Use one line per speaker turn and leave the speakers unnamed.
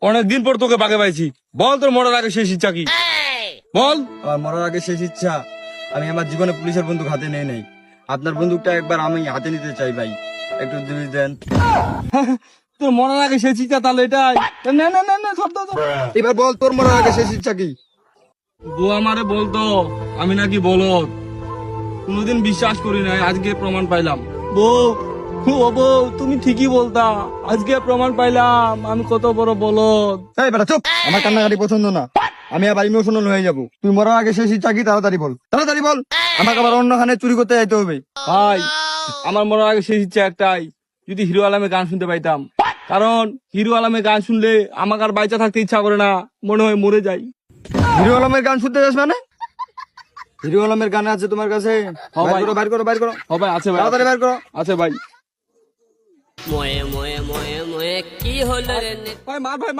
অনেকদিন পর তোকে বাগে পাইছি, বল তোর মরার আগে শেষ ইচ্ছা কি? বল।
আমার মরার আগে শেষ ইচ্ছা, আমি আমার জীবনে পুলিশের বন্দুক হাতে নেই নাই। আপনার বন্দুকটা একবার আমি হাতে নিতে চাই ভাই, একটু দিয়ে দেন।
তোর মরার আগে শেষ ইচ্ছা তাহলে এটাই? না না না না, সব দাও।
এবার বল তোর মরার আগে শেষ ইচ্ছা কি?
বউ আমারে বলতো আমি নাকি বলদ, কোনোদিন বিশ্বাস করি নাই, আজকে প্রমাণ পাইলাম। বউ, ও বউ, তুমি ঠিকই বলতা, আজকে প্রমাণ পাইলাম আমি কত বড় বলদ।
এই বেটা চুপ, আমার কান্নাকাটি পছন্দ না, আমি আবার ইমোশনাল হয়ে যাবো। তুই মরার আগে শেষ ইচ্ছা কি? তাড়াতাড়ি বল, তাড়াতাড়ি বল, আমাকে আবার অন্যখানে চুরি করতে যাইতে হবে।
ভাই, আমার মরার আগে শেষ ইচ্ছা একটাই, যদি হিরো আলমে গান শুনতে পাইতাম। কারণ হিরো আলমে গান শুনলে আমাকে আর বাইচা থাকতে ইচ্ছা করে না, মনে হয় মরে যাই।
হিরো আলমের গান শুনতে যাস মানে? হিরো আলমের গান আছে তোমার কাছে?
হ্যাঁ
বাইর
ভাই।
করো, বাইর করো, বাইর করো,
ও ভাই, আছে ভাই,
তাড়াতাড়ি বাইর করো।
আছে ভাই।
ময়ে ময়ে ময়ে ময়ে কি হলো রে
ভাই মার ভাই।